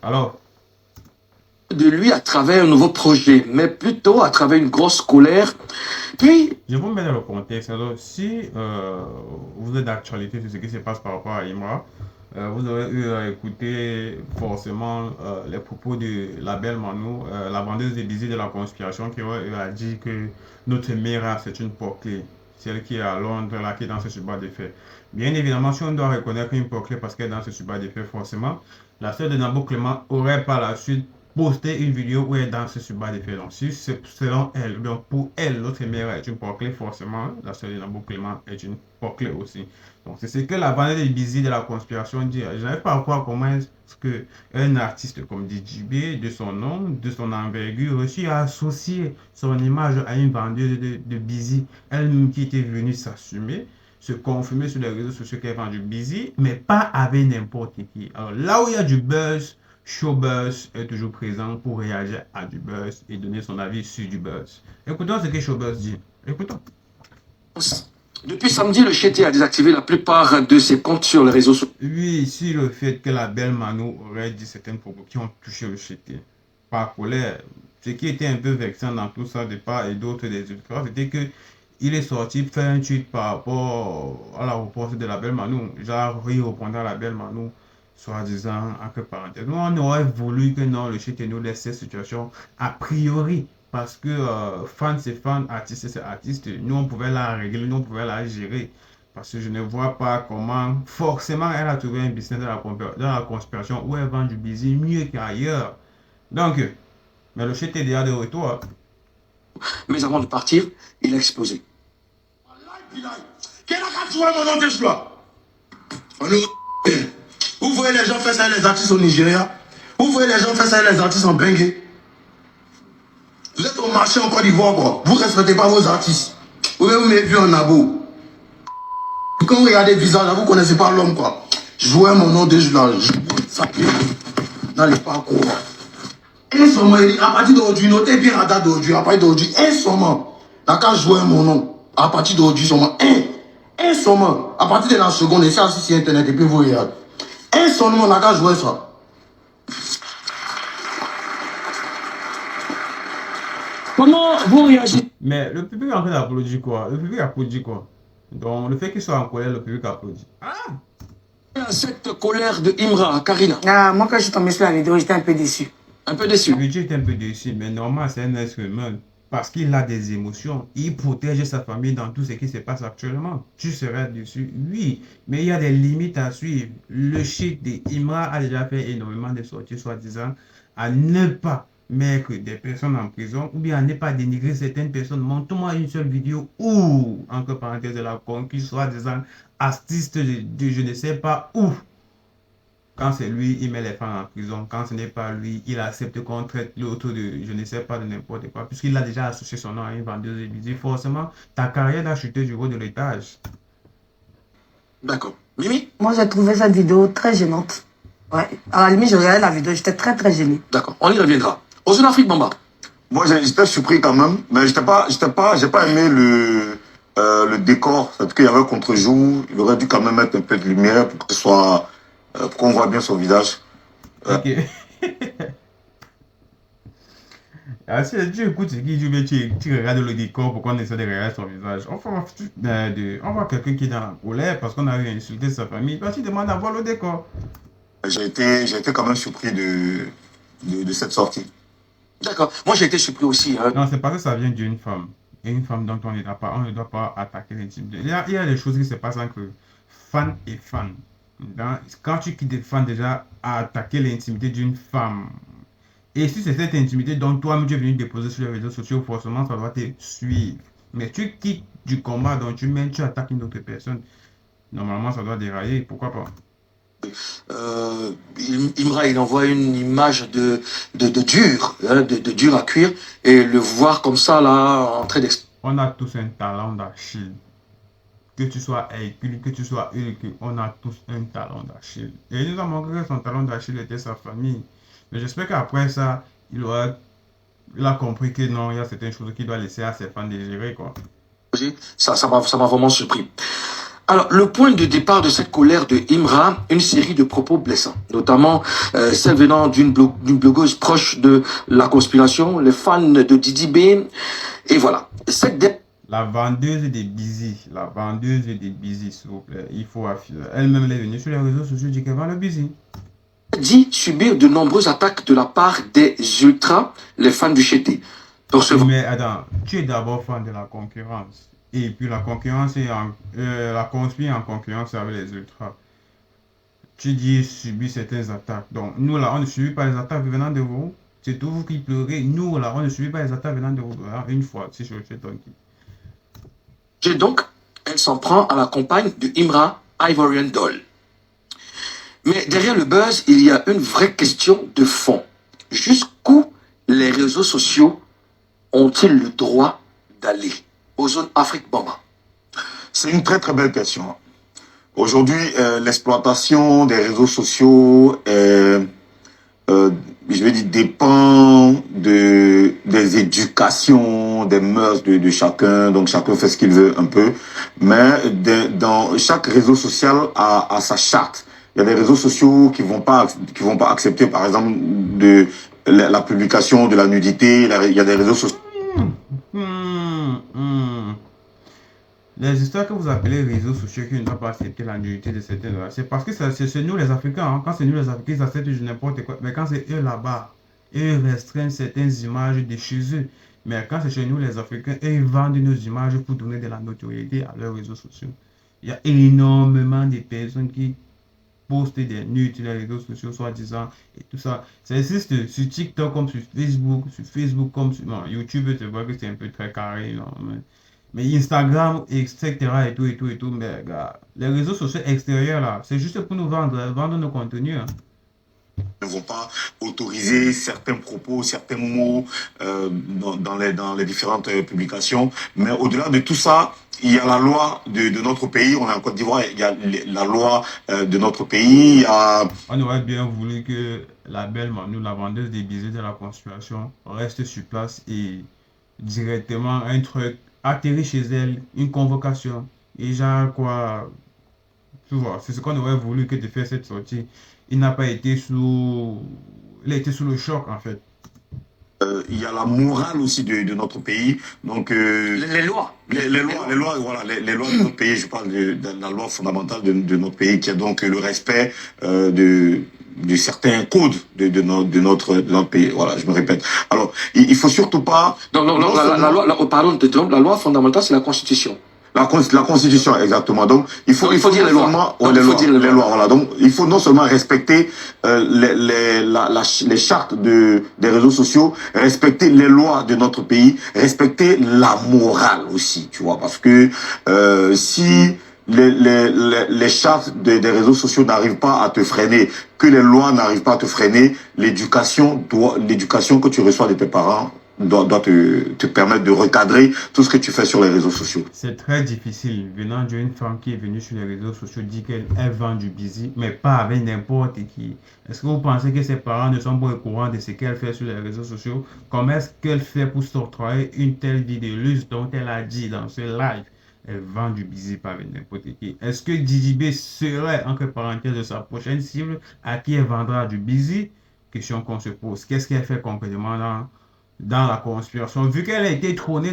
Alors, de lui à travers un nouveau projet, mais plutôt à travers une grosse colère. Puis, je vous mets dans le contexte. Alors, si vous êtes d'actualité sur ce qui se passe par rapport à Imra, vous aurez eu à écouter forcément les propos de la belle Manou, la vendeuse des billets de la conspiration, qui aurait eu à dire que notre Mira, c'est une porclée, celle qui est à Londres, là, qui est dans ce subat des faits. Bien évidemment, si on doit reconnaître une porclée parce qu'elle est dans ce subat des faits, forcément, la sœur de Nabou Clément aurait par la suite posté une vidéo où elle danse sur bas des faits. Donc, si c'est selon elle, donc pour elle, l'autre mère est une porclée, forcément, la sœur de Nabou Clément est une porclée aussi. Donc, c'est ce que la bande des busy de la conspiration dit. Je n'arrive pas à voir comment est-ce qu'un artiste comme DJB, de son nom, de son envergure, réussit à associer son image à une vendeuse de busy, elle qui était venue s'assumer, se confirmer sur les réseaux sociaux qu'elle vend du busy, mais pas avec n'importe qui. Alors, là où il y a du buzz, Showbuzz est toujours présent pour réagir à du buzz et donner son avis sur du buzz. Écoutons ce que Showbuzz dit. Écoutons. depuis samedi, le Chété a désactivé la plupart de ses comptes sur les réseaux sociaux. Oui, sur le fait que la belle Mano aurait dit certaines propos qui ont touché le Chété. Par colère, ce qui était un peu vexant dans tout ça de part et d'autre des ultras, c'était que il est sorti faire un tweet par rapport à la réponse de la belle Mano. Genre, il répondait à la belle Mano, soi-disant, entre parenthèses. Nous, on aurait voulu que non, le Chété nous laisse cette situation a priori. Parce que fan c'est fan, artiste c'est artiste. Nous, on pouvait la régler, nous, on pouvait la gérer. Parce que je ne vois pas comment, forcément, elle a trouvé un business dans la conspiration où elle vend du business mieux qu'ailleurs. Donc, mais le shit est déjà de retour. Mais avant de partir, il a explosé. Vous voyez les gens faire ça les artistes au Nigeria. Vous voyez les gens faire ça les artistes en Bengue. Vous êtes au marché en Côte d'Ivoire, quoi. Vous ne respectez pas vos artistes. Vous m'avez vu en abo. Quand vous regardez le visage, vous ne connaissez pas l'homme, quoi. Jouez mon nom de là. N'allez pas croire. Un sommet, à partir d'aujourd'hui, notez bien la date d'aujourd'hui. À partir d'aujourd'hui, un sommet. N'a qu'à jouer mon nom. À partir d'aujourd'hui, seulement un sommet. À partir de la seconde, et ça, sur Internet, et puis vous regardez. Un sommet, n'a qu'à jouer ça. Comment vous réagissez? Mais le public est en train d'applaudir quoi? Le public applaudit quoi? Donc, le fait qu'il soit en colère, le public applaudit. Ah! Cette colère de Imra, Karina. Ah, moi, quand je suis tombé sur la vidéo, j'étais un peu déçu. Un peu déçu. Le budget est un peu déçu, mais normal, c'est un être humain. Parce qu'il a des émotions. Il protège sa famille dans tout ce qui se passe actuellement. Tu seras dessus, oui. Mais il y a des limites à suivre. Le shit d'Imra a déjà fait énormément de sorties, soi-disant, à ne pas mettre des personnes en prison ou bien à ne pas dénigrer certaines personnes. Montre-moi une seule vidéo où, entre parenthèses, de la conquise, soi-disant, artiste de je ne sais pas où. Quand c'est lui, il met les femmes en prison. Quand ce n'est pas lui, il accepte qu'on traite l'autre de je ne sais pas de n'importe quoi. Puisqu'il a déjà associé son nom à une vendeuse de musique. Forcément, ta carrière a chuté du haut de l'étage. D'accord. Mimi? Moi, j'ai trouvé cette vidéo très gênante. Ouais. À la limite, je regardais la vidéo, j'étais très, très gênée. D'accord. On y reviendra. Au Zone Afrique, Bamba. Moi, j'étais surpris quand même, mais j'ai pas aimé le décor. C'est qu'il y avait contre-jour. Il aurait dû quand même mettre un peu de lumière pour que ce soit, pour qu'on voit bien son visage. Ok. Ah, si tu écoutes ce qu'il dit, mais tu regardes le décor pour qu'on essaie de regarder son visage. On voit quelqu'un qui est dans la colère parce qu'on a eu insulté sa famille. Parce qu'il demande à voir le décor. J'ai été quand même surpris de cette sortie. D'accord. Moi, j'ai été surpris aussi. Hein. Non, c'est parce que ça vient d'une femme. Et une femme dont on ne doit pas attaquer l'intimité. Il y a des choses qui se passent entre fan et fan. Quand tu quittes des fans déjà à attaquer l'intimité d'une femme, et si c'est cette intimité dont toi-même tu es venu déposer sur les réseaux sociaux, forcément ça doit te suivre. Mais tu quittes du combat dont tu attaques une autre personne, normalement ça doit dérailler, pourquoi pas? Imra, il envoie une image de dur, hein, de dur à cuire, et le voir comme ça, là, en train d'exploser. On a tous un talent d'Achille. Que tu sois Hercule, que tu sois Hulk, on a tous un talent d'Achille. Et il nous a montré que son talent d'Achille était sa famille. Mais j'espère qu'après ça, il a compris que non, il y a certaines choses qu'il doit laisser à ses fans de gérer, quoi. Ça m'a vraiment surpris. Alors, le point de départ de cette colère de Imra, une série de propos blessants, notamment celle venant d'une blogueuse proche de la conspiration, les fans de Didi B. Et voilà. La vendeuse des busy, s'il vous plaît. Il faut elle-même, elle est venue sur les réseaux sociaux dire qu'elle vend le busy. Dit subir de nombreuses attaques de la part des ultras, les fans du Chété. Mais attends, tu es d'abord fan de la concurrence. Et puis la concurrence est la conspire en concurrence avec les ultras. Tu dis subir certaines attaques. Donc nous là, on ne subit pas les attaques venant de vous. C'est tout vous qui pleurez. Nous là, on ne subit pas les attaques venant de vous. Une fois, c'est tranquille. Donc, elle s'en prend à la compagne de Imra, Ivorian Doll. Mais derrière le buzz, il y a une vraie question de fond. Jusqu'où les réseaux sociaux ont-ils le droit d'aller aux zones Afrique Bamba? C'est une très très belle question. Aujourd'hui, l'exploitation des réseaux sociaux je vais dire, dépend des éducations, des mœurs de chacun. Donc chacun fait ce qu'il veut un peu. Mais dans chaque réseau social a sa charte. Il y a des réseaux sociaux qui vont pas accepter, par exemple, la publication de la nudité. Il y a des réseaux sociaux. Les histoires que vous appelez réseaux sociaux qui ne doivent pas accepter la nudité de certains, c'est parce que c'est nous les Africains. Hein. Quand c'est nous les Africains, ils acceptent n'importe quoi. Mais quand c'est eux là-bas, ils restreignent certaines images de chez eux. Mais quand c'est chez nous les Africains, ils vendent nos images pour donner de la notoriété à leurs réseaux sociaux. Il y a énormément de personnes qui postent des nudes sur les réseaux sociaux, soi-disant, et tout ça. Ça existe sur TikTok comme sur Facebook comme sur YouTube, tu vois que c'est un peu très carré. Non, mais Instagram, etc. et tout. Mais gars, les réseaux sociaux extérieurs, là, c'est juste pour nous vendre nos contenus. Hein. Ne vont pas autoriser certains propos, certains mots dans les différentes publications. Mais au-delà de tout ça, il y a la loi de notre pays. On est en Côte d'Ivoire, il y a la loi de notre pays. On aurait bien voulu que la belle Manu, la vendeuse des billets de la conspiration, reste sur place et directement un truc atterri chez elle, une convocation. Et genre quoi, tu vois, c'est ce qu'on aurait voulu que de faire cette sortie. Il n'a pas été il a été sous le choc en fait. Il y a la morale aussi de notre pays. Donc, les lois. Les lois, voilà, les lois de notre pays, je parle de la loi fondamentale de notre pays, qui est donc le respect de certains codes de notre pays. Voilà, je me répète. Alors, il faut surtout pas... Non, la loi, pardon, la loi fondamentale, c'est la Constitution. La Constitution, exactement. Donc, il faut dire les lois. Les lois, voilà. Donc, il faut non seulement respecter les chartes des réseaux sociaux, respecter les lois de notre pays, respecter la morale aussi, tu vois. Parce que si les chartes des réseaux sociaux n'arrivent pas à te freiner, que les lois n'arrivent pas à te freiner, l'éducation que tu reçois de tes parents doit te permettre de recadrer tout ce que tu fais sur les réseaux sociaux. C'est très difficile venant d'une femme qui est venue sur les réseaux sociaux dire qu'elle vend du busy, mais pas avec n'importe qui. Est-ce que vous pensez que ses parents ne sont pas au courant de ce qu'elle fait sur les réseaux sociaux? Comment est-ce qu'elle fait pour s'octroyer une telle vie de luxe dont elle a dit dans ce live? Elle vend du busy pas avec n'importe qui. Est-ce que Didi B serait, entre parenthèses, de sa prochaine cible à qui elle vendra du busy? Question qu'on se pose. Qu'est-ce qu'elle fait complètement dans la conspiration? Vu qu'elle a été trônée,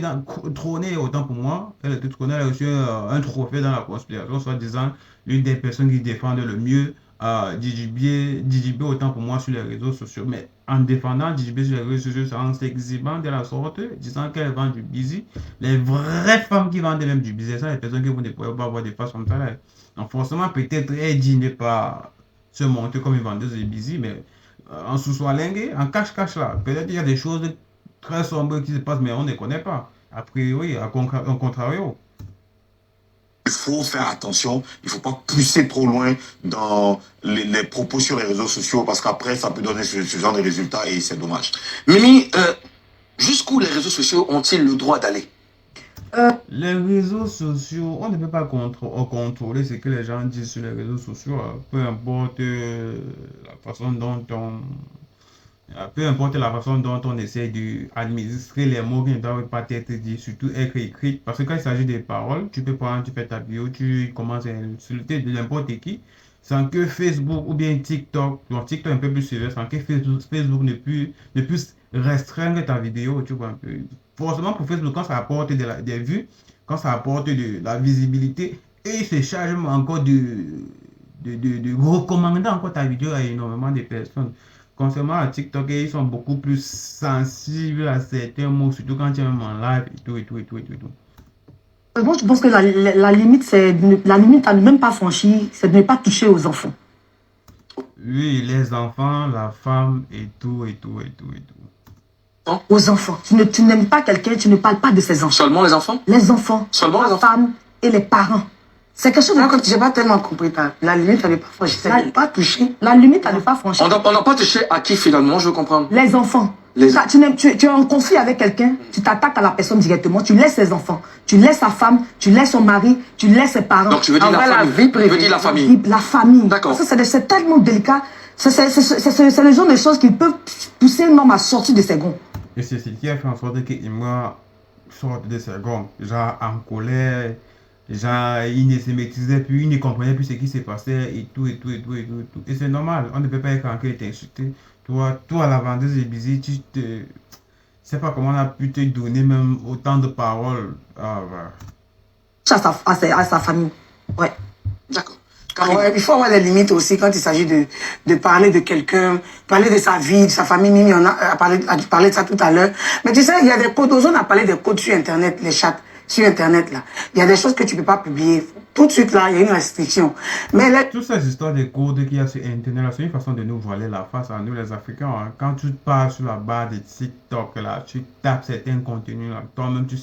autant pour moi, elle a été trônée, elle a reçu un trophée dans la conspiration, soit disant l'une des personnes qui défendent le mieux Didi B autant pour moi sur les réseaux sociaux. Mais en défendant Didi B sur les réseaux sociaux, c'est en s'exhibant de la sorte, disant qu'elle vend du busy. Les vraies femmes qui vendent même du busy, c'est ça les personnes que vous ne pouvez pas avoir des faces comme ça là. Donc forcément, peut-être elle dit ne pas se monter comme une vendeuse de busy, mais en sous-soilingue, en cache-cache là, peut-être il y a des choses très sombres qui se passent, mais on ne connaît pas. A priori, en contrario. Il faut faire attention, il ne faut pas pousser trop loin dans les propos sur les réseaux sociaux, parce qu'après, ça peut donner ce genre de résultats et c'est dommage. Mimi, jusqu'où les réseaux sociaux ont-ils le droit d'aller? Les réseaux sociaux, on ne peut pas contrôler ce que les gens disent sur les réseaux sociaux, peu importe la façon dont Peu importe la façon dont on essaie d'administrer les mots qui ne doivent pas être dits, surtout être écrits. Parce que quand il s'agit des paroles, tu peux prendre, tu fais ta bio, tu commences à insulter de n'importe qui, sans que Facebook ou bien TikTok, bon, TikTok est un peu plus sévère, sans que Facebook ne puisse restreindre ta vidéo, tu vois un peu. Forcément pour Facebook, quand ça apporte des vues, quand ça apporte de la visibilité, et il se charge encore de recommander encore ta vidéo à énormément de personnes. Concernant à TikTok, ils sont beaucoup plus sensibles à certains mots, surtout quand tu es même en live et tout, et tout, et tout, et tout, et tout. Moi, je pense que la limite, la limite à ne même pas franchir, c'est de ne pas toucher aux enfants. Oui, les enfants, la femme, et tout, et tout, et tout, et tout. Aux enfants. Tu n'aimes pas quelqu'un, tu ne parles pas de ses enfants. Seulement les enfants? Les enfants, Seulement les la enfants? femme et les parents. C'est quelque chose de... J'ai pas tellement compris. La limite à ne pas franchir, c'est de ne pas toucher. La limite à ne pas franchir. On n'a pas touché à qui finalement, je veux comprendre. Les enfants. Tu es en conflit avec quelqu'un, tu t'attaques à la personne directement, tu laisses ses enfants, tu laisses sa femme, tu laisses son mari, tu laisses ses parents. Donc tu veux dire la famille. Tu veux dire la famille. La famille. D'accord. C'est tellement délicat. C'est le genre de choses qui peuvent pousser un homme à sortir de ses gonds. Et c'est ce qui a fait en sorte qu'Imra sorte de ses gonds, genre en colère, genre il ne se maîtrisait plus, il ne comprenait plus ce qui se passait et tout, et tout, et tout, et tout, et tout. Et c'est normal, on ne peut pas être en train de t'insulter. Toi, la vendeuse est busy, je sais pas comment on a pu te donner même autant de paroles. Ah, voilà. À sa famille. Ouais. D'accord. Ouais, il faut avoir des limites aussi quand il s'agit de parler de quelqu'un, parler de sa vie, de sa famille. Mimi, on a parlé de ça tout à l'heure. Mais tu sais, il y a des codes. On a parlé des codes sur Internet, les chats sur Internet, là. Il y a des choses que tu ne peux pas publier. Tout de suite, là, il y a une restriction. Mais toutes ces histoires de codes qu'il y a sur Internet, c'est une façon de nous voiler la face à nous, les Africains. Hein. Quand tu pars sur la barre de TikTok, là, tu tapes certains contenus, là, toi-même, ça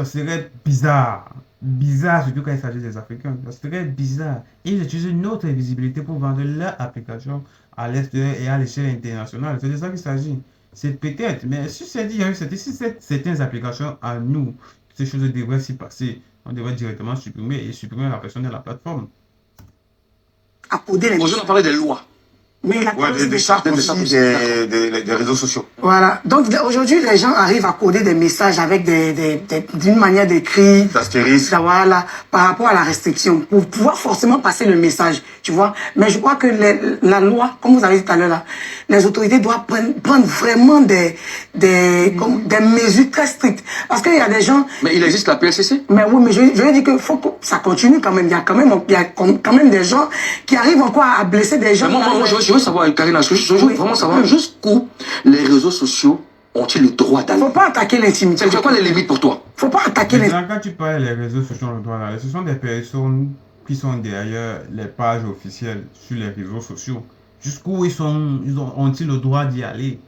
serait bizarre. Bizarre, surtout quand il s'agit des Africains. Ça serait bizarre. Ils utilisent une autre visibilité pour vendre leur application à l'extérieur et à l'échelle internationale. C'est de ça qu'il s'agit. C'est peut-être, mais si c'est dit, si certaines applications à nous, ces choses devraient s'y passer. On devrait directement supprimer la personne de la plateforme. Aujourd'hui, on parlait des lois. Mais des chartes aussi des réseaux sociaux. Voilà. Donc aujourd'hui, les gens arrivent à coder des messages avec d'une manière d'écrit. D'astérisque. Voilà, par rapport à la restriction, pour pouvoir forcément passer le message, tu vois. Mais je crois que la loi, comme vous avez dit tout à l'heure là, les autorités doivent prendre vraiment des mesures très strictes. Parce qu'il y a des gens... Mais il existe la PLCC? Mais oui, mais je veux dire que faut que ça continue quand même. Il y a quand même des gens qui arrivent encore à blesser des gens. Mais moi, je veux savoir, Karina, je veux vraiment savoir jusqu'où les réseaux sociaux ont-ils le droit d'aller. Faut pas attaquer l'intimité. C'est quoi les limites pour toi? Faut pas attaquer l'intimité. Quand tu parles des réseaux sociaux, le droit d'aller, ce sont des personnes qui sont derrière les pages officielles sur les réseaux sociaux. Jusqu'où ont-ils le droit d'y aller?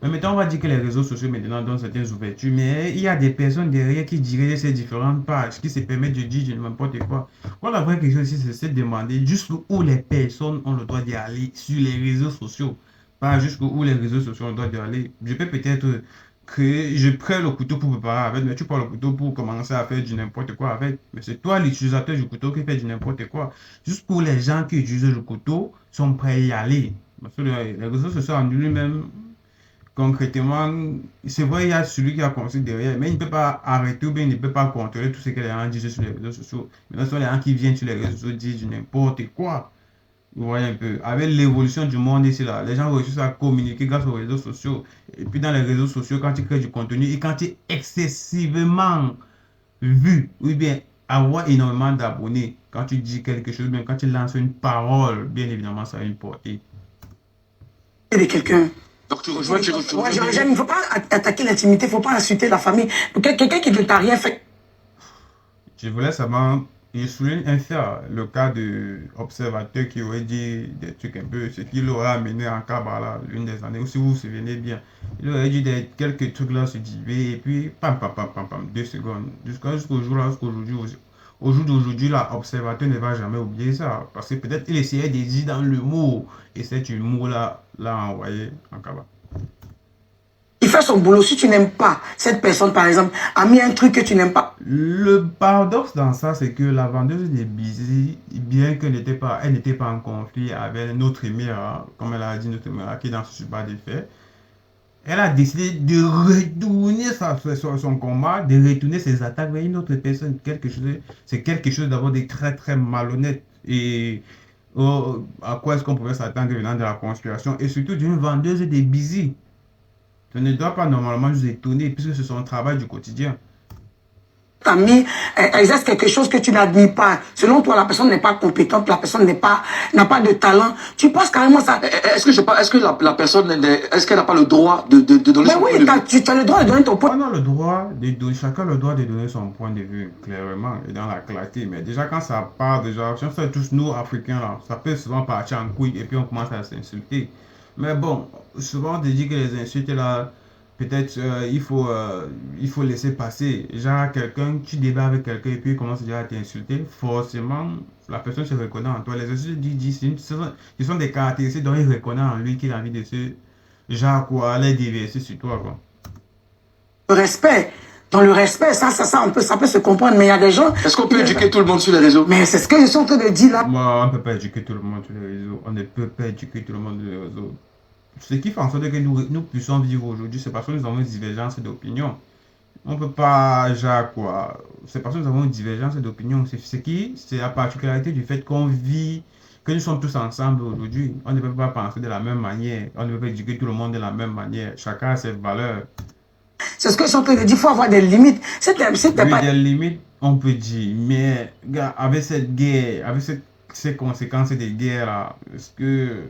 Mais maintenant, on va dire que les réseaux sociaux maintenant donnent certaines ouvertures, mais il y a des personnes derrière qui dirigent ces différentes pages, qui se permettent de dire n'importe quoi. La vraie question ici, c'est de demander jusqu'où les personnes ont le droit d'y aller sur les réseaux sociaux. Pas jusqu'où les réseaux sociaux ont le droit d'y aller. Je peux peut-être que je prends le couteau pour préparer avec, mais tu prends le couteau pour commencer à faire du n'importe quoi avec. Mais c'est toi l'utilisateur du couteau qui fait du n'importe quoi. Jusqu'où les gens qui utilisent le couteau sont prêts à y aller. Parce que les réseaux sociaux en lui-même, concrètement, c'est vrai, il y a celui qui a construit derrière, mais il ne peut pas arrêter ou bien il ne peut pas contrôler tout ce que les gens disent sur les réseaux sociaux. Maintenant, ce sont les gens qui viennent sur les réseaux sociaux disent du n'importe quoi. Vous voyez un peu, avec l'évolution du monde ici, là, les gens réussissent à communiquer grâce aux réseaux sociaux. Et puis dans les réseaux sociaux, quand tu crées du contenu et quand tu es excessivement vu, ou bien avoir énormément d'abonnés, quand tu dis quelque chose, bien quand tu lances une parole, bien évidemment, ça a une portée. De quelqu'un. Donc tu rejoins, il ne faut pas attaquer l'intimité, il ne faut pas insulter la famille. Quelqu'un qui ne t'a rien fait. Je voulais savoir, je souligne un fait, le cas de observateur qui aurait dit des trucs un peu, ce qu'il aurait amené en Kabbalah l'une des années, ou si vous vous souvenez bien. Il aurait dit quelques trucs là se divaient, et puis pam, 2 secondes. Jusqu'au jour là, au jour d'aujourd'hui, là, observateur ne va jamais oublier ça. Parce que peut-être il essayait de dire dans le mot, et cet humour là, l'a envoyé en Kabbalah. fais son boulot. Si tu n'aimes pas cette personne, par exemple, a mis un truc que tu n'aimes pas. Le paradoxe dans ça, c'est que la vendeuse de Busy, bien qu'elle n'était pas, elle n'était pas en conflit avec notre émir, comme elle a dit, notre émir, qui est dans ce super défait, elle a décidé de retourner son combat, de retourner ses attaques vers une autre personne. C'est quelque chose d'abord de très très malhonnête. Et à quoi est-ce qu'on pouvait s'attendre venant de la conspiration et surtout d'une vendeuse de Busy. Ça ne doit pas normalement nous étonner puisque c'est son travail du quotidien. T'as mis, exerce quelque chose que tu n'admires pas. Selon toi, la personne n'est pas compétente, la personne n'a pas de talent. Tu penses carrément ça. Est-ce que la personne, est-ce qu'elle n'a pas le droit de donner Mais son oui, point de vue? tu as le droit de donner ton point. On a le droit de donner, chacun a le droit de donner son point de vue, clairement, et dans la clarté. Mais déjà, quand ça part, déjà, si on fait tous nous, Africains, là, ça peut souvent partir en couille et puis on commence à s'insulter. Mais bon, souvent, on te dit que les insultes, là, peut-être il faut laisser passer. Genre, quelqu'un, tu débats avec quelqu'un et puis il commence déjà à t'insulter, forcément, la personne se reconnaît en toi. Les insultes, ce sont des caractéristiques dont il reconnaît en lui qu'il a envie de se, genre quoi, les déverser sur toi, quoi. Le respect. Dans le respect, ça peut se comprendre, mais il y a des gens... Est-ce qu'on peut éduquer tout le monde sur les réseaux? Mais c'est ce que je suis en train de dire là. Moi, on ne peut pas éduquer tout le monde sur les réseaux. On ne peut pas éduquer tout le monde sur les réseaux. Ce qui fait en sorte que nous puissions vivre aujourd'hui, c'est parce que nous avons une divergence d'opinion. On ne peut pas, genre quoi, c'est parce que nous avons une divergence d'opinion. C'est la particularité du fait qu'on vit, que nous sommes tous ensemble aujourd'hui. On ne peut pas penser de la même manière. On ne peut pas éduquer tout le monde de la même manière. Chacun a ses valeurs. C'est ce que je suis en train de dire. Il faut avoir des limites. Oui, des limites, on peut dire. Mais, gars, avec cette guerre, avec ces conséquences des guerres là, est-ce que...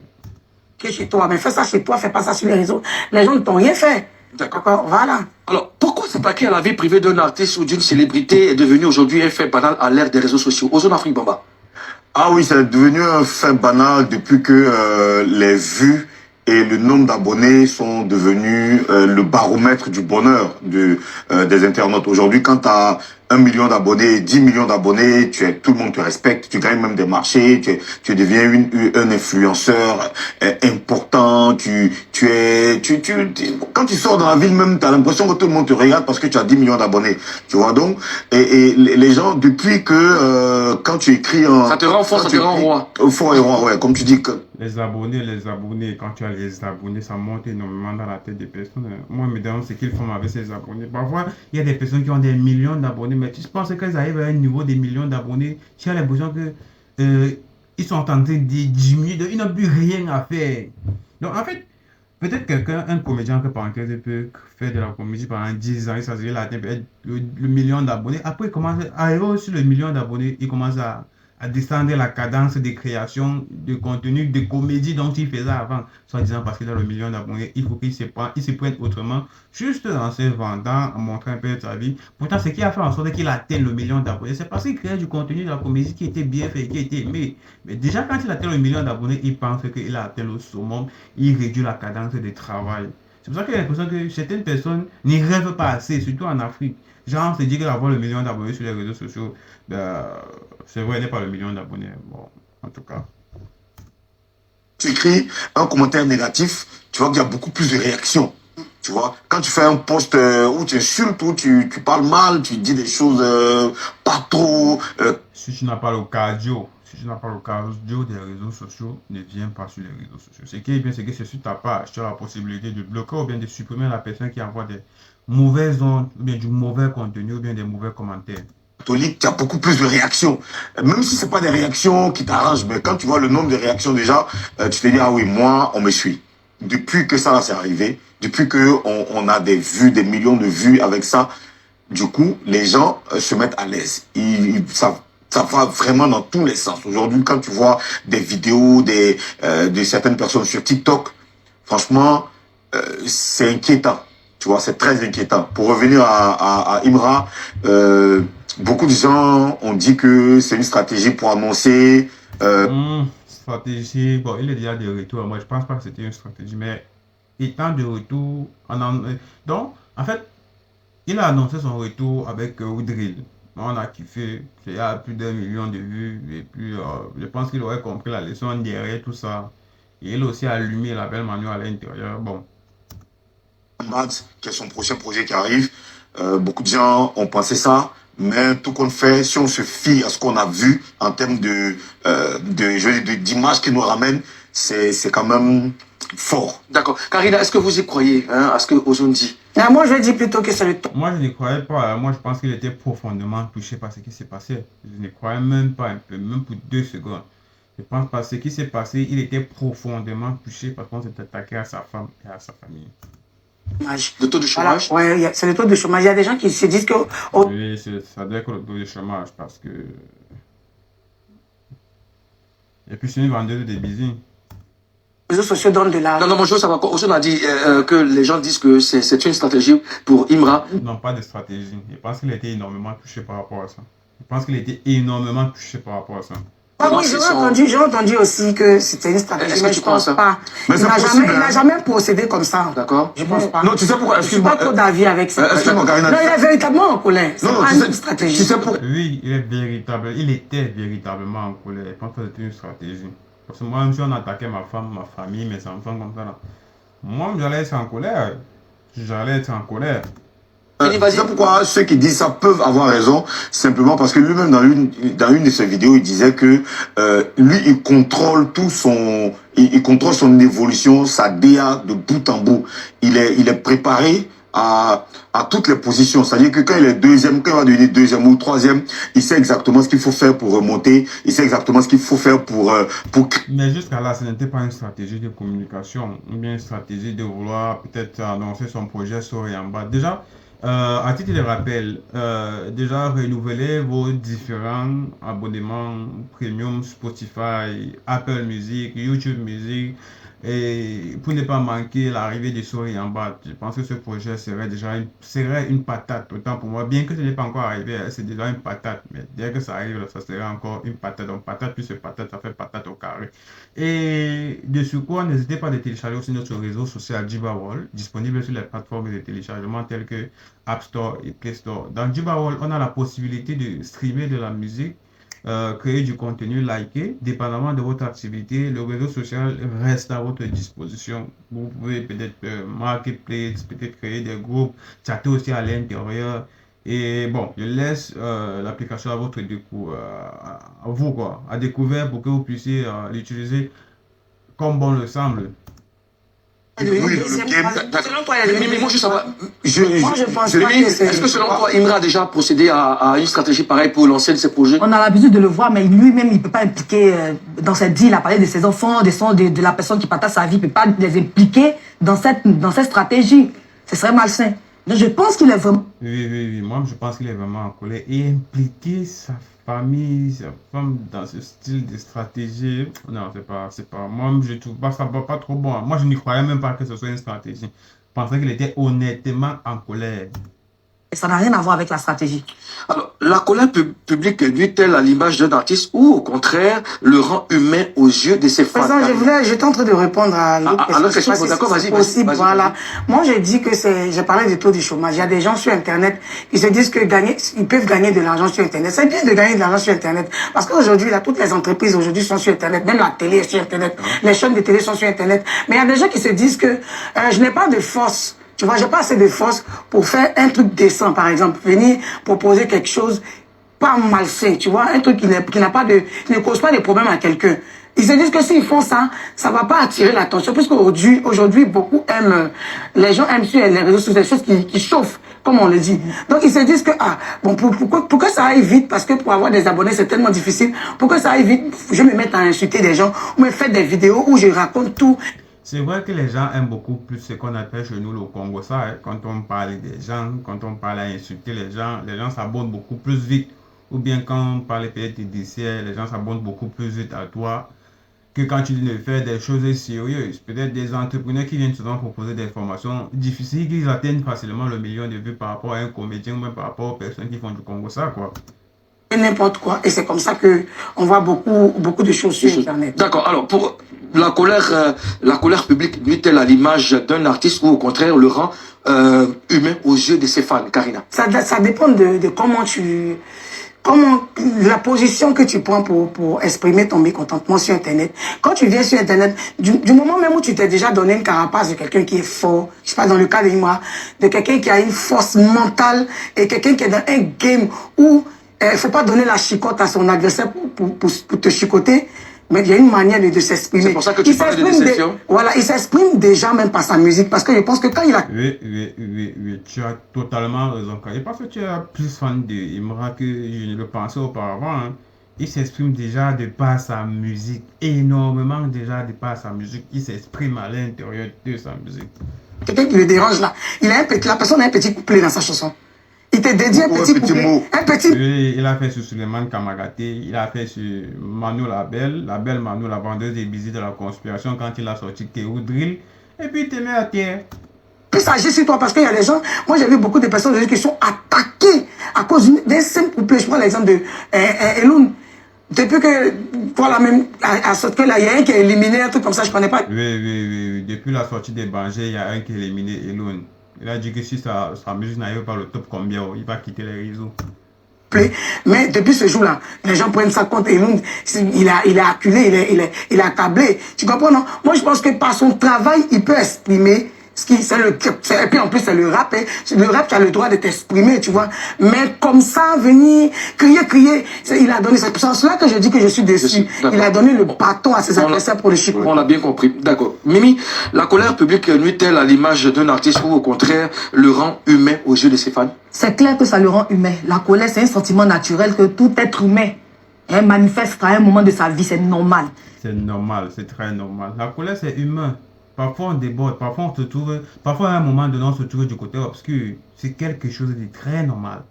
Chez toi, mais fais ça chez toi, fais pas ça sur les réseaux. Les gens ne t'ont rien fait. D'accord. Voilà. Alors, pourquoi s'attaquer à la vie privée d'un artiste ou d'une célébrité est devenu aujourd'hui un fait banal à l'ère des réseaux sociaux? Aux zones Afrique, Bamba. Ah oui, c'est devenu un fait banal depuis que les vues et le nombre d'abonnés sont devenus le baromètre du bonheur des internautes. Aujourd'hui, quand tu as 1 million d'abonnés, 10 millions d'abonnés, tout le monde te respecte, tu gagnes même des marchés, tu deviens un influenceur important, quand tu sors dans la ville même, tu as l'impression que tout le monde te regarde parce que tu as 10 millions d'abonnés, tu vois donc, et les gens, depuis que quand tu écris en... Ça te rend fort, ça te rend roi. Fort et roi, ouais, comme tu dis que... Les abonnés, quand tu as les abonnés, ça monte énormément dans la tête des personnes. Moi, me demande ce qu'ils font avec ces abonnés. Parfois, il y a des personnes qui ont des millions d'abonnés, mais tu penses qu'elles arrivent à un niveau des millions d'abonnés, tu as l'impression que ils sont en train de diminuer, ils n'ont plus rien à faire. Donc, en fait, peut-être un comédien que parenthèse peut faire de la comédie pendant 10 ans, il s'agit là atteint peut-être le million d'abonnés. Après, il commence à arriver sur le million d'abonnés, il commence à descendre la cadence de création de contenu de comédie dont il faisait avant, soit disant parce qu'il a le million d'abonnés, il faut qu'il se prenne autrement, juste en se vendant, en montrant un peu de sa vie. Pourtant, ce qui a fait en sorte qu'il atteigne le million d'abonnés, c'est parce qu'il créait du contenu de la comédie qui était bien fait, qui était aimé. Mais déjà, quand il atteint le million d'abonnés, il pense qu'il a atteint le summum, il réduit la cadence de travail. C'est pour ça qu'il a l'impression que certaines personnes n'y rêvent pas assez, surtout en Afrique. Genre, on se dit qu'avoir le million d'abonnés sur les réseaux sociaux, c'est vrai, il n'est pas le million d'abonnés. Bon, en tout cas. Tu écris un commentaire négatif, tu vois qu'il y a beaucoup plus de réactions. Tu vois, quand tu fais un post où tu insultes, où tu parles mal, tu dis des choses pas trop... Si tu n'as pas le cardio, des réseaux sociaux, ne viens pas sur les réseaux sociaux. Ce qui est bien, c'est que c'est sur ta page, tu as la possibilité de bloquer ou bien de supprimer la personne qui envoie des mauvaises ondes, ou bien du mauvais contenu, ou bien des mauvais commentaires. Catholique, tu as beaucoup plus de réactions. Même si ce n'est pas des réactions qui t'arrangent, mais quand tu vois le nombre de réactions déjà, tu te dis, ah oui, moi, on me suit. Depuis que ça s'est arrivé, depuis qu'on a des vues, des millions de vues avec ça, du coup, les gens se mettent à l'aise. Ça va vraiment dans tous les sens. Aujourd'hui, quand tu vois des vidéos de certaines personnes sur TikTok, franchement, c'est inquiétant. Tu vois, c'est très inquiétant. Pour revenir à Imra, beaucoup de gens ont dit que c'est une stratégie pour annoncer... Stratégie, bon, il est déjà de retour. Moi, je pense pas que c'était une stratégie, mais étant de retour, donc, en fait, il a annoncé son retour avec Woodrill. On a kiffé, il y a plus d'1 million de vues, et puis je pense qu'il aurait compris la leçon derrière tout ça. Et il a aussi allumé la belle Manu à l'intérieur. Bon. Max, qui est son prochain projet qui arrive. Beaucoup de gens ont pensé ça, mais tout compte fait, si on se fie à ce qu'on a vu en termes d'image qu'il nous ramène, c'est quand même fort. D'accord. Karina, est-ce que vous y croyez à ce que Ozone dit? Moi, je dis plutôt que c'est le temps. Moi, je n'y croyais pas. Moi, je pense qu'il était profondément touché par ce qui s'est passé. Je n'y croyais même pas un peu, même pour 2 secondes. Je pense par ce qui s'est passé, il était profondément touché parce qu'on s'est attaqué à sa femme et à sa famille. Le taux de chômage? Voilà, ouais, c'est le taux de chômage. Il y a des gens qui se disent que... Oui, ça doit être le taux de chômage parce que... Et puis, c'est une vendeuse de bisous. Les réseaux sociaux donnent de l'argent. Non, bonjour, ça va. Ozone a dit que les gens disent que c'est une stratégie pour Imra. Non, pas de stratégie. Je pense qu'il a été énormément touché par rapport à ça. Je pense qu'il a été énormément touché par rapport à ça. Ah oui, j'ai entendu aussi que c'était une stratégie, Est-ce que mais tu je pense penses, pas. Mais Il c'est possible, n'a jamais procédé comme ça. D'accord. Je pense pas. Non, tu sais pourquoi? Je suis pas trop d'avis avec ça. Excuse-moi, Karina. Non, il est véritablement en colère. C'est Non, pas tu une sais stratégie. pourquoi? Oui, il était véritablement en colère. Je pense que c'était une stratégie. Parce que moi, si on attaquait ma femme, ma famille, mes enfants comme ça, là, moi, j'allais être en colère. J'allais être en colère. C'est pourquoi ceux qui disent ça peuvent avoir raison, simplement parce que lui-même dans une de ses vidéos, il disait que lui, il contrôle il contrôle son évolution, sa DA de bout en bout. Il est préparé à toutes les positions. C'est-à-dire que quand il est deuxième, quand il va devenir deuxième ou troisième, il sait exactement ce qu'il faut faire pour remonter, il sait exactement ce qu'il faut faire pour... Mais jusqu'à là, ce n'était pas une stratégie de communication, ou bien une stratégie de vouloir peut-être annoncer son projet sur et en bas. Déjà, à titre de rappel, déjà renouvelez vos différents abonnements premium Spotify, Apple Music, YouTube Music, et pour ne pas manquer l'arrivée de Souris en bas. Je pense que ce projet serait déjà une patate, autant pour moi, bien que ce n'est pas encore arrivé, c'est déjà une patate, mais dès que ça arrive, ça serait encore une patate. Donc patate plus patate, ça fait patate au carré. Et de ce quoi, n'hésitez pas à télécharger aussi notre réseau social Jibawal, disponible sur les plateformes de téléchargement telles que App Store et Play Store. Dans Jibawal, on a la possibilité de streamer de la musique, créer du contenu, liker, dépendamment de votre activité. Le réseau social reste à votre disposition. Vous pouvez peut-être marketplace, peut-être créer des groupes, chatter aussi à l'intérieur. Et bon, je laisse l'application à votre à vous quoi, à découvert pour que vous puissiez l'utiliser comme bon le semble. Mais moi, je savoir. Moi, je pense pas que c'est... Est-ce que selon toi, Imra a déjà procédé à une stratégie pareille pour lancer de ses projets? On a l'habitude de le voir, mais lui-même, il ne peut pas impliquer dans cette deal. Il a parlé de ses enfants, de la personne qui partage sa vie. Il ne peut pas les impliquer dans cette stratégie. Ce serait malsain. Donc, je pense qu'il est vraiment... Oui. Moi, je pense qu'il est vraiment en colère. Et impliquer sa famille, sa femme dans ce style de stratégie, non, c'est pas. Moi, je trouve pas ça pas trop bon. Moi, je n'y croyais même pas que ce soit une stratégie. Je pensais qu'il était honnêtement en colère. Ça n'a rien à voir avec la stratégie. Alors, la colère publique nuit-elle à l'image d'un artiste ou au contraire le rend humain aux yeux de ses fans? J'étais en train de répondre à l'autre question. D'accord, vas-y. Voilà. Moi, j'ai dit que j'ai parlé du taux du chômage. Il y a des gens sur Internet qui se disent que ils peuvent gagner de l'argent sur Internet. C'est bien de gagner de l'argent sur Internet. Parce qu'aujourd'hui, là, toutes les entreprises aujourd'hui sont sur Internet. Même la télé est sur Internet. Les chaînes de télé sont sur Internet. Mais il y a des gens qui se disent que je n'ai pas de force. Tu vois, j'ai pas assez de force pour faire un truc décent, par exemple. Venir proposer quelque chose pas malsain, tu vois, un truc qui ne cause pas de problème à quelqu'un. Ils se disent que s'ils font ça, ça va pas attirer l'attention. Parce qu'aujourd'hui, beaucoup aiment, les gens aiment sur les réseaux sociaux des choses qui chauffent, comme on le dit. Donc, ils se disent que, pour que ça aille vite, parce que pour avoir des abonnés, c'est tellement difficile. Pour que ça aille vite, je me mets à insulter des gens, ou me faire des vidéos où je raconte tout. C'est vrai que les gens aiment beaucoup plus ce qu'on appelle chez nous le Congo, ça, hein. Quand on parle des gens, quand on parle à insulter les gens s'abonnent beaucoup plus vite. Ou bien quand on parle peut-être des desserts, les gens s'abonnent beaucoup plus vite à toi que quand tu viens de faire des choses sérieuses. Peut-être des entrepreneurs qui viennent souvent proposer des formations difficiles, qu'ils atteignent facilement le million de vues par rapport à un comédien ou même par rapport aux personnes qui font du Congo, ça, quoi. N'importe quoi. Et c'est comme ça qu'on voit beaucoup de choses sur Internet. D'accord. Alors, pour la colère publique nuit-elle à l'image d'un artiste ou au contraire le rend humain aux yeux de ses fans, Karina? Ça dépend de comment tu la position que tu prends pour exprimer ton mécontentement sur Internet. Quand tu viens sur Internet, du moment même où tu t'es déjà donné une carapace de quelqu'un qui est fort, je sais pas, dans le cas de moi, de quelqu'un qui a une force mentale et quelqu'un qui est dans un game où il faut pas donner la chicotte à son adversaire pour te chicoter. Mais il y a une manière de s'exprimer. C'est pour ça que tu parles de déception. Voilà, il s'exprime déjà même par sa musique. Parce que je pense que quand il a... Oui, tu as totalement raison. Et parce que tu es plus fan de Imra que je ne le pensais auparavant. Hein. Il s'exprime déjà de par sa musique. Énormément déjà de par sa musique. Il s'exprime à l'intérieur de sa musique. Quelqu'un qui le dérange là. La personne a un petit couplet dans sa chanson. Il te dédie un petit couplet. Un petit... Oui, il a fait sur Suleiman Kamagaté, il a fait sur Manu la belle Manu, la vendeuse des bisous de la conspiration, quand il a sorti Kéou Drill, et puis il te met à terre. Puis ça agit sur toi parce qu'il y a des gens, moi j'ai vu beaucoup de personnes qui sont attaquées à cause d'un simple couplet. Je prends l'exemple de Eloun. Depuis que, voilà, même à ce là, il y a un qui est éliminé, un truc comme ça, je ne connais pas. Oui. Depuis la sortie des Bangers, il y a un qui est éliminé, Eloun. Il a dit que si sa musique n'arrive pas le top combien, il va quitter les réseaux. Mais depuis ce jour-là, les gens prennent ça compte et il est acculé, il est accablé. Tu comprends, non? Moi, je pense que par son travail, il peut exprimer et puis en plus, c'est le rap. Hein. Le rap, tu as le droit de t'exprimer, tu vois. Mais comme ça, venir, crier, il a donné... C'est pour cela que je dis que je suis déçu. Il a donné le bâton à ses adversaires pour le chicoter. On a bien compris. D'accord. Mimi, la colère publique nuit-elle à l'image d'un artiste ou au contraire le rend humain aux yeux de ses fans? C'est clair que ça le rend humain. La colère, c'est un sentiment naturel que tout être humain manifeste à un moment de sa vie. C'est normal. C'est normal, c'est très normal. La colère, c'est humain. Parfois on déborde, parfois on se trouve, parfois à un moment donné on se trouve du côté obscur. C'est quelque chose de très normal.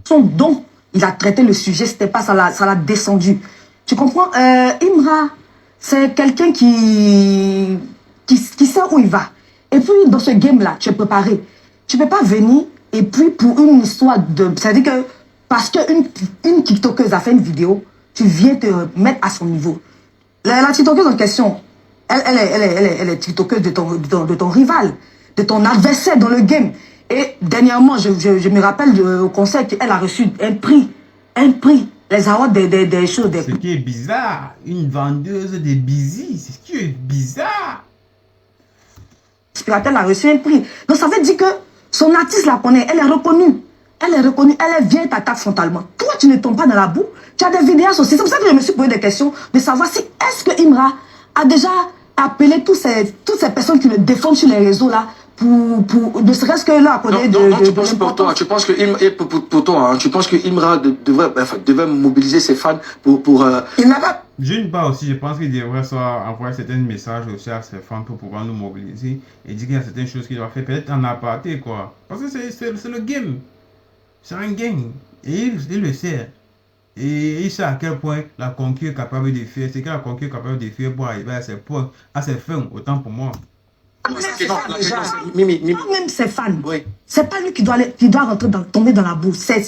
Son don, il a traité le sujet, c'était pas ça l'a descendu. Tu comprends? Imra, c'est quelqu'un qui sait où il va. Et puis dans ce game-là, tu es préparé. Tu peux pas venir et puis pour une histoire de... C'est-à-dire que parce qu'une TikTokeuse a fait une vidéo, tu viens te mettre à son niveau. La TikTokeuse en question... Elle est tiktokeuse de ton rival, de ton adversaire dans le game. Et dernièrement, je me rappelle au concert qu'elle a reçu un prix. Les awards des choses. Ce qui est bizarre, une vendeuse de busy, c'est ce qui est bizarre. Elle a reçu un prix. Donc ça veut dire que son artiste la connaît, elle est reconnue. Elle vient t'attaquer frontalement. Toi, tu ne tombes pas dans la boue. Tu as des vidéos aussi. C'est pour ça que je me suis posé des questions de savoir si est-ce que Imra a déjà appelé toutes ces personnes qui le défendent sur les réseaux là pour ne serait-ce que là à côté tu penses pour toi, tu penses que Imra devait mobiliser ses fans pour Il n'a pas... D'une part aussi, je pense qu'il devrait envoyer certains messages aussi à ses fans pour pouvoir nous mobiliser et dire qu'il y a certaines choses qu'il doit faire peut-être en aparté quoi. Parce que c'est le game. C'est un game. Et il le sait. Et il sait à quel point la conquête est capable de faire, c'est que la conquête est capable de faire pour arriver à ses points, à ses fins, autant pour moi. Mimi. Même ses fans. Oui. C'est pas lui qui doit tomber dans la boue. C'est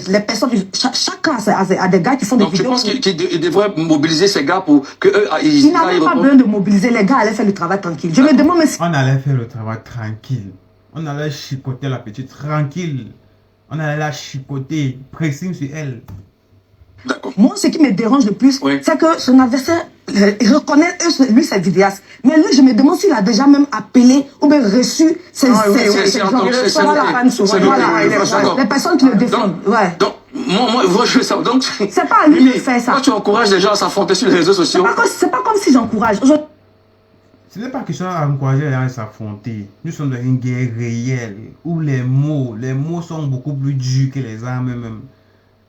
les personnes. Chacun a des gars qui font des vidéos. Donc tu penses qu'il devrait mobiliser ces gars pour que eux il n'avait pas besoin de mobiliser. Les gars allaient faire le travail tranquille. Je me demande si... On allait faire le travail tranquille. On allait chicoter la petite tranquille. On allait la chicoter, pressing sur elle. Moi, ce qui me dérange le plus, c'est que son adversaire reconnaît lui ses vidéastes. Mais lui, je me demande s'il a déjà même appelé ou bien reçu ses les personnes qui le défendent. Donc, moi, je veux savoir. Donc, c'est pas à lui de faire ça. Toi, tu encourages les gens à s'affronter sur les réseaux sociaux. C'est pas comme si j'encourage. Ce n'est pas question d'encourager les gens à s'affronter. Nous sommes dans une guerre réelle où les mots sont beaucoup plus durs que les armes même.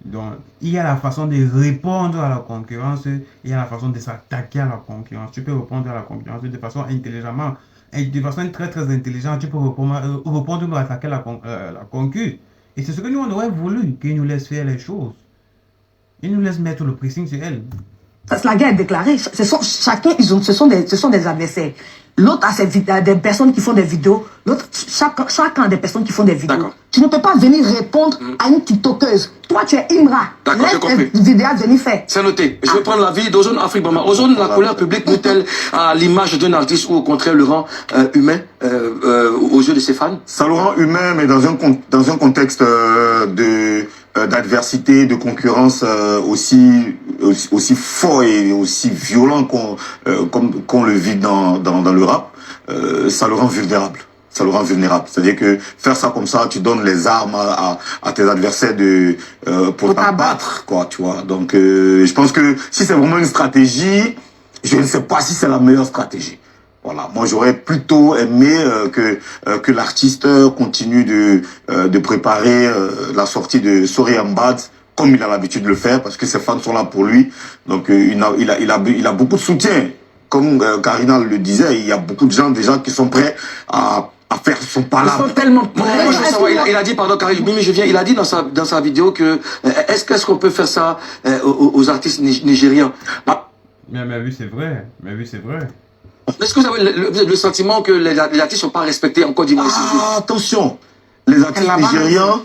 Donc, il y a la façon de répondre à la concurrence, il y a la façon de s'attaquer à la concurrence. Tu peux répondre à la concurrence de façon intelligemment, et de façon très très intelligente. Tu peux répondre ou attaquer la concurrence. Et c'est ce que nous on aurait voulu, qu'ils nous laissent faire les choses. Ils nous laissent mettre le pressing sur elles. La guerre est déclarée. Ce sont des adversaires. L'autre a des personnes qui font des vidéos. L'autre, chacun a des personnes qui font des vidéos. Tu ne peux pas venir répondre à une TikTokeuse. Toi, tu es Imra. D'accord, j'ai compris. Vidéastes venir faire. C'est noté. Je vais prendre la vie d'Ozone Afrique Bama. Ozone, la colère publique nous-t-elle à l'image d'un artiste ou au contraire le rend humain aux yeux de ses fans? Ça le rend humain, mais dans un contexte de d'adversité, de concurrence aussi fort et aussi violent qu'on le vit dans le rap, ça le rend vulnérable. Ça le rend vulnérable. C'est-à-dire que faire ça comme ça, tu donnes les armes à tes adversaires pour t'abattre, quoi, tu vois. Donc, je pense que si c'est vraiment une stratégie, je ne sais pas si c'est la meilleure stratégie. Voilà, moi j'aurais plutôt aimé que l'artiste continue de préparer la sortie de Sorry I'm Bad comme il a l'habitude de le faire, parce que ses fans sont là pour lui. Donc il a beaucoup de soutien. Comme Karina le disait, il y a beaucoup de gens déjà qui sont prêts à faire son palabre. Ils sont tellement Moi, je veux savoir, il a dit, pardon Karine, mais je viens, il a dit dans sa vidéo que est-ce qu'on peut faire ça aux artistes nigériens? Mais oui, c'est vrai. Mais oui, c'est vrai. Est-ce que vous avez le sentiment que les artistes ne sont pas respectés en Côte d'Ivoire? Attention, les artistes nigériens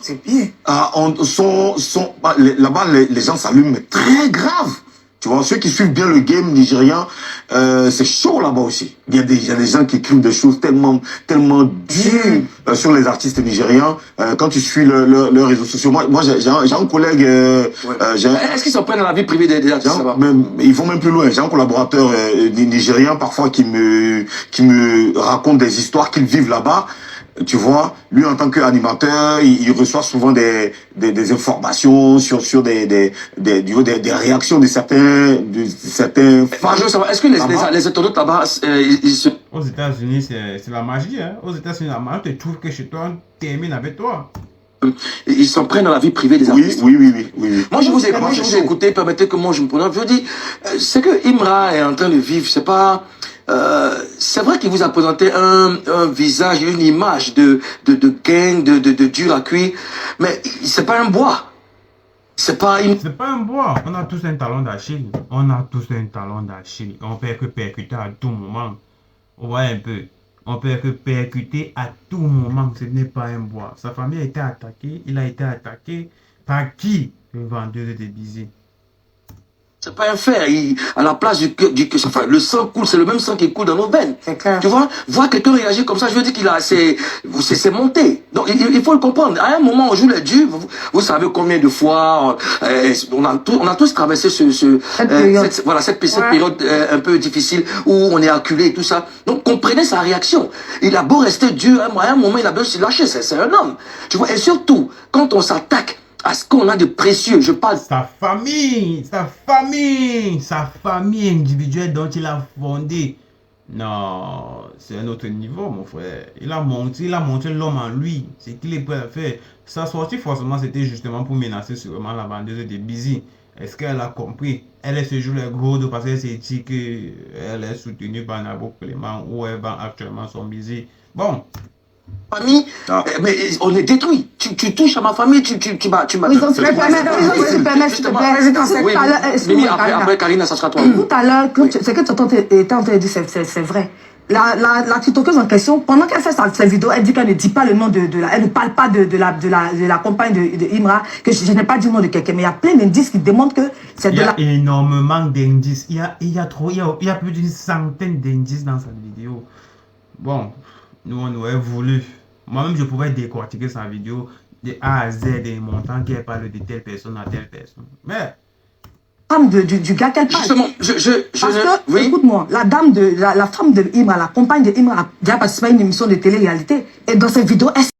là-bas, les gens s'allument très grave. Tu vois, ceux qui suivent bien le game nigérien, c'est chaud là-bas aussi. Il y a des gens qui écrivent des choses tellement dures sur les artistes nigériens. Quand tu suis leurs réseaux sociaux, moi j'ai un collègue... Est-ce qu'ils s'en prennent à la vie privée des artistes là-bas? Ils vont même plus loin. J'ai un collaborateur nigérien parfois qui me raconte des histoires qu'ils vivent là-bas. Tu vois, lui en tant qu'animateur, il reçoit souvent des informations sur des réactions de certains fans. Je veux savoir, est-ce que les internautes là-bas, Aux États-Unis, c'est la magie. Hein? Aux États-Unis, la magie, tu trouves que chez toi, on termine avec toi. ils s'en prennent à la vie privée des artistes? Oui. Moi, je vous ai écouté, permettez que moi je me prononce. Je vous dis, ce que Imra est en train de vivre, c'est pas... c'est vrai qu'il vous a présenté un visage, une image de gang, de dur à cuire, mais c'est pas un bois. C'est pas un bois. On a tous un talon d'Achille. On peut que percuter à tout moment. On voit un peu. On peut que percuter à tout moment. Ce n'est pas un bois. Sa famille a été attaquée. Il a été attaqué par qui? Une vendeuse de bisiers. C'est pas un fer. À la place enfin, le sang coule, c'est le même sang qui coule dans nos veines. C'est clair. Tu vois, voir quelqu'un réagir comme ça, je veux dire c'est monté. Donc il faut le comprendre. À un moment, on joue les durs. Vous savez combien de fois on a tous traversé cette période un peu difficile où on est acculé et tout ça. Donc comprenez sa réaction. Il a beau rester dur, à un moment il a besoin de se lâcher. C'est un homme. Tu vois, et surtout quand on s'attaque à ce qu'on a de précieux, je parle... Sa famille individuelle dont il a fondé. Non, c'est un autre niveau, mon frère. Il a montré l'homme en lui. C'est qu'il est prêt à faire. Sa sortie, forcément, c'était justement pour menacer sûrement la vendeuse de Busy. Est-ce qu'elle a compris? Elle est ce jour les gros de parce qu'elle s'est dit qu'elle est soutenue par Nabo Clément ou elle vend actuellement son Busy. Bon. Famille, mais on est détruit. Tu touches à ma famille, tu m'as... Oui, donc, s'il te plaît. Après, Karina, ça sera toi. Tout à l'heure, ce que tu étais en train de dire, c'est vrai. La TikTokeuse en question, pendant qu'elle fait sa vidéo, elle dit qu'elle ne dit pas le nom elle ne parle pas de la compagne de Imra, que je n'ai pas dit le nom de quelqu'un, mais il y a plein d'indices qui démontrent que c'est de la... Il y a énormément d'indices. Il y a plus d'une centaine d'indices dans cette vidéo. Bon, nous on aurait voulu. Moi-même, je pouvais décortiquer sa vidéo de A à Z des montants qui parle de telle personne à telle personne. Mais... du gars qu'elle parle. Justement, oui. Écoute-moi, la femme de Imra, la compagne de Imra a déjà participé à une émission de télé-réalité. Et dans cette vidéo, elle